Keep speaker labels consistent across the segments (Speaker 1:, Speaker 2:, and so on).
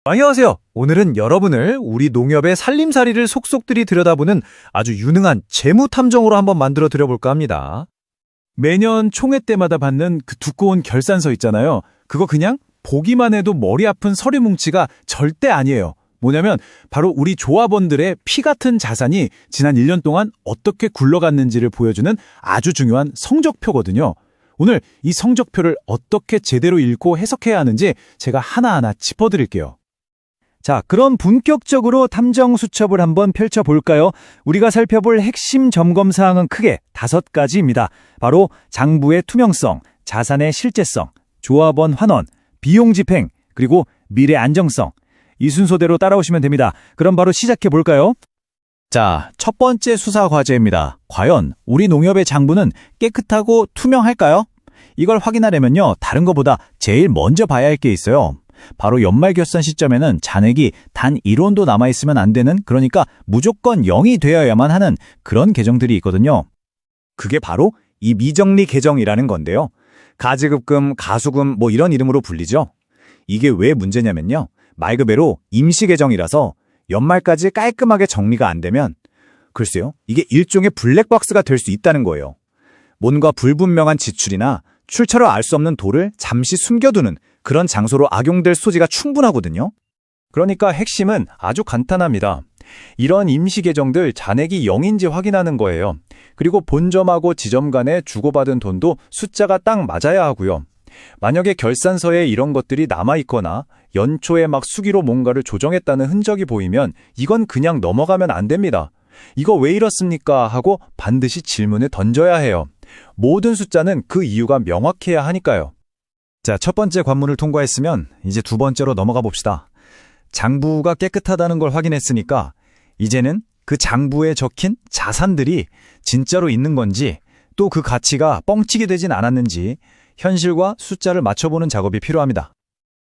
Speaker 1: 안녕하세요. 오늘은 여러분을 우리 농협의 살림살이를 속속들이 들여다보는 아주 유능한 재무 탐정으로 한번 만들어 드려볼까 합니다.
Speaker 2: 매년 총회 때마다 받는 그 두꺼운 결산서 있잖아요. 그거 그냥 보기만 해도 머리 아픈 서류 뭉치가 절대 아니에요. 뭐냐면 바로 우리 조합원들의 피 같은 자산이 지난 1년 동안 어떻게 굴러갔는지를 보여주는 아주 중요한 성적표거든요. 오늘 이 성적표를 어떻게 제대로 읽고 해석해야 하는지 제가 하나하나 짚어드릴게요.
Speaker 3: 자, 그럼 본격적으로 탐정 수첩을 한번 펼쳐볼까요? 우리가 살펴볼 핵심 점검 사항은 크게 5가지입니다. 바로 장부의 투명성, 자산의 실제성, 조합원 환원, 비용 집행, 그리고 미래 안정성. 이 순서대로 따라오시면 됩니다. 그럼 바로 시작해볼까요?
Speaker 2: 자, 첫 번째 수사 과제입니다. 과연 우리 농협의 장부는 깨끗하고 투명할까요? 이걸 확인하려면요, 다른 것보다 제일 먼저 봐야 할 게 있어요. 바로 연말 결산 시점에는 잔액이 단 1원도 남아있으면 안 되는, 그러니까 무조건 0이 되어야만 하는 그런 계정들이 있거든요.
Speaker 3: 그게 바로 이 미정리 계정이라는 건데요. 가지급금, 가수금 이런 이름으로 불리죠. 이게 왜 문제냐면요. 말 그대로 임시 계정이라서 연말까지 깔끔하게 정리가 안 되면 글쎄요, 이게 일종의 블랙박스가 될 수 있다는 거예요. 뭔가 불분명한 지출이나 출처를 알 수 없는 도를 잠시 숨겨두는 그런 장소로 악용될 소지가 충분하거든요.
Speaker 2: 그러니까 핵심은 아주 간단합니다. 이런 임시 계정들 잔액이 0인지 확인하는 거예요. 그리고 본점하고 지점 간에 주고받은 돈도 숫자가 딱 맞아야 하고요. 만약에 결산서에 이런 것들이 남아있거나 연초에 막 수기로 뭔가를 조정했다는 흔적이 보이면 이건 그냥 넘어가면 안 됩니다. 이거 왜 이렇습니까? 하고 반드시 질문을 던져야 해요. 모든 숫자는 그 이유가 명확해야 하니까요.
Speaker 3: 자, 첫 번째 관문을 통과했으면 이제 두 번째로 넘어가 봅시다. 장부가 깨끗하다는 걸 확인했으니까 이제는 그 장부에 적힌 자산들이 진짜로 있는 건지, 또 그 가치가 뻥치게 되진 않았는지 현실과 숫자를 맞춰보는 작업이 필요합니다.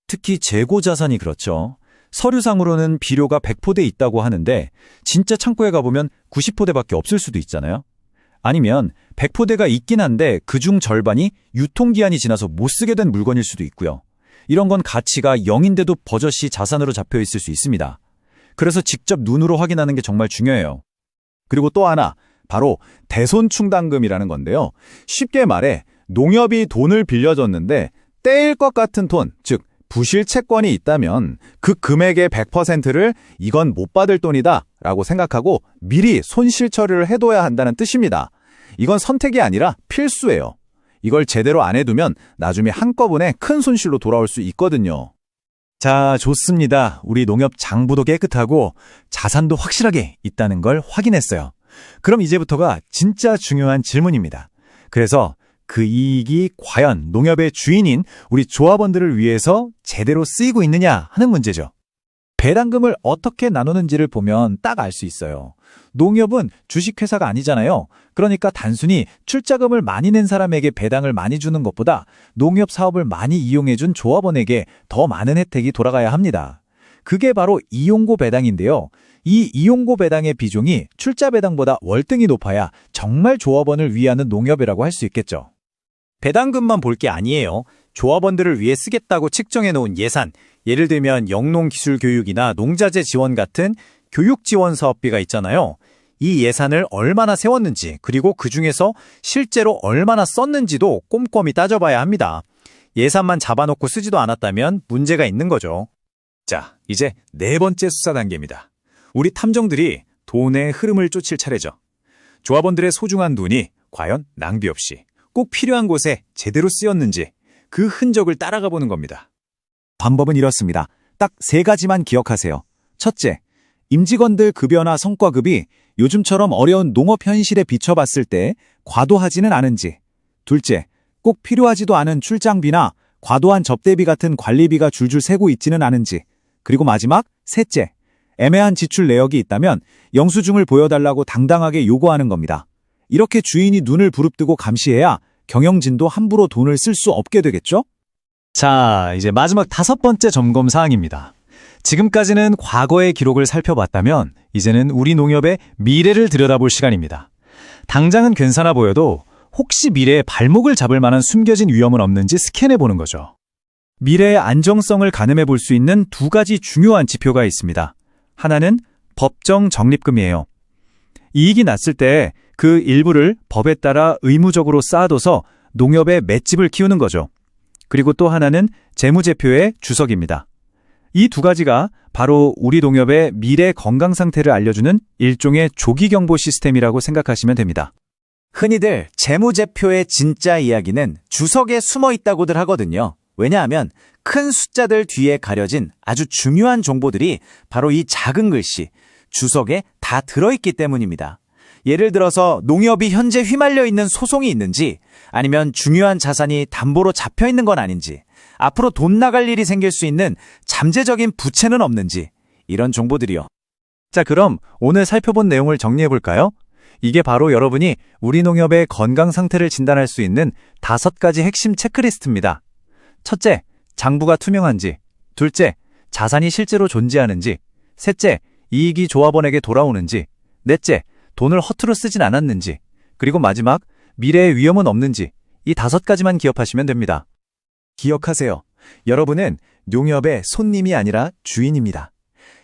Speaker 3: 특히 재고 자산이 그렇죠. 서류상으로는 비료가 100포대 있다고 하는데 진짜 창고에 가보면 90포대밖에 없을 수도 있잖아요. 아니면 100포대가 있긴 한데 그중 절반이 유통기한이 지나서 못 쓰게 된 물건일 수도 있고요. 이런 건 가치가 0인데도 버젓이 자산으로 잡혀 있을 수 있습니다. 그래서 직접 눈으로 확인하는 게 정말 중요해요. 그리고 또 하나, 바로 대손충당금이라는 건데요. 쉽게 말해 농협이 돈을 빌려줬는데 떼일 것 같은 돈, 즉 부실 채권이 있다면 그 금액의 100%를 이건 못 받을 돈이다 라고 생각하고 미리 손실 처리를 해둬야 한다는 뜻입니다. 이건 선택이 아니라 필수예요. 이걸 제대로 안 해두면 나중에 한꺼번에 큰 손실로 돌아올 수 있거든요. 자, 좋습니다. 우리 농협 장부도 깨끗하고 자산도 확실하게 있다는 걸 확인했어요. 그럼 이제부터가 진짜 중요한 질문입니다. 그래서 그 이익이 과연 농협의 주인인 우리 조합원들을 위해서 제대로 쓰이고 있느냐 하는 문제죠. 배당금을 어떻게 나누는지를 보면 딱 알 수 있어요. 농협은 주식회사가 아니잖아요. 그러니까 단순히 출자금을 많이 낸 사람에게 배당을 많이 주는 것보다 농협 사업을 많이 이용해준 조합원에게 더 많은 혜택이 돌아가야 합니다. 그게 바로 이용고 배당인데요. 이 이용고 배당의 비중이 출자 배당보다 월등히 높아야 정말 조합원을 위하는 농협이라고 할 수 있겠죠. 배당금만 볼 게 아니에요. 조합원들을 위해 쓰겠다고 측정해 놓은 예산, 예를 들면 영농기술교육이나 농자재 지원 같은 교육 지원 사업비가 있잖아요. 이 예산을 얼마나 세웠는지, 그리고 그중에서 실제로 얼마나 썼는지도 꼼꼼히 따져봐야 합니다. 예산만 잡아놓고 쓰지도 않았다면 문제가 있는 거죠. 자, 이제 네 번째 수사 단계입니다. 우리 탐정들이 돈의 흐름을 쫓을 차례죠. 조합원들의 소중한 돈이 과연 낭비 없이 꼭 필요한 곳에 제대로 쓰였는지 그 흔적을 따라가 보는 겁니다. 방법은 이렇습니다. 딱 3가지만 기억하세요. 첫째, 임직원들 급여나 성과급이 요즘처럼 어려운 농업 현실에 비춰봤을 때 과도하지는 않은지. 둘째, 꼭 필요하지도 않은 출장비나 과도한 접대비 같은 관리비가 줄줄 새고 있지는 않은지. 그리고 마지막, 셋째, 애매한 지출 내역이 있다면 영수증을 보여달라고 당당하게 요구하는 겁니다. 이렇게 주인이 눈을 부릅뜨고 감시해야 경영진도 함부로 돈을 쓸 수 없게 되겠죠? 자, 이제 마지막 5번째 점검 사항입니다. 지금까지는 과거의 기록을 살펴봤다면 이제는 우리 농협의 미래를 들여다볼 시간입니다. 당장은 괜찮아 보여도 혹시 미래에 발목을 잡을 만한 숨겨진 위험은 없는지 스캔해보는 거죠. 미래의 안정성을 가늠해 볼 수 있는 두 가지 중요한 지표가 있습니다. 하나는 법정 적립금이에요. 이익이 났을 때 그 일부를 법에 따라 의무적으로 쌓아둬서 농협의 맷집을 키우는 거죠. 그리고 또 하나는 재무제표의 주석입니다. 이 두 가지가 바로 우리 농협의 미래 건강 상태를 알려주는 일종의 조기 경보 시스템이라고 생각하시면 됩니다.
Speaker 4: 흔히들 재무제표의 진짜 이야기는 주석에 숨어 있다고들 하거든요. 왜냐하면 큰 숫자들 뒤에 가려진 아주 중요한 정보들이 바로 이 작은 글씨, 주석에 다 들어있기 때문입니다. 예를 들어서 농협이 현재 휘말려 있는 소송이 있는지, 아니면 중요한 자산이 담보로 잡혀 있는 건 아닌지, 앞으로 돈 나갈 일이 생길 수 있는 잠재적인 부채는 없는지, 이런 정보들이요.
Speaker 3: 자, 그럼 오늘 살펴본 내용을 정리해 볼까요? 이게 바로 여러분이 우리 농협의 건강 상태를 진단할 수 있는 5가지 핵심 체크리스트입니다. 첫째, 장부가 투명한지. 둘째, 자산이 실제로 존재하는지. 셋째, 이익이 조합원에게 돌아오는지. 넷째, 돈을 허투루 쓰진 않았는지. 그리고 마지막, 미래의 위험은 없는지. 이 5가지만 기억하시면 됩니다. 기억하세요. 여러분은 농협의 손님이 아니라 주인입니다.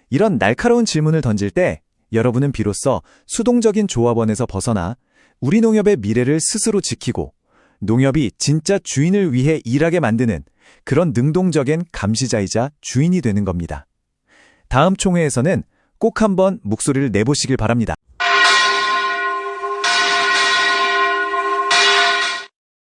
Speaker 3: 이런 날카로운 질문을 던질 때 여러분은 비로소 수동적인 조합원에서 벗어나 우리 농협의 미래를 스스로 지키고 농협이 진짜 주인을 위해 일하게 만드는 그런 능동적인 감시자이자 주인이 되는 겁니다. 다음 총회에서는 꼭 한번 목소리를 내보시길 바랍니다.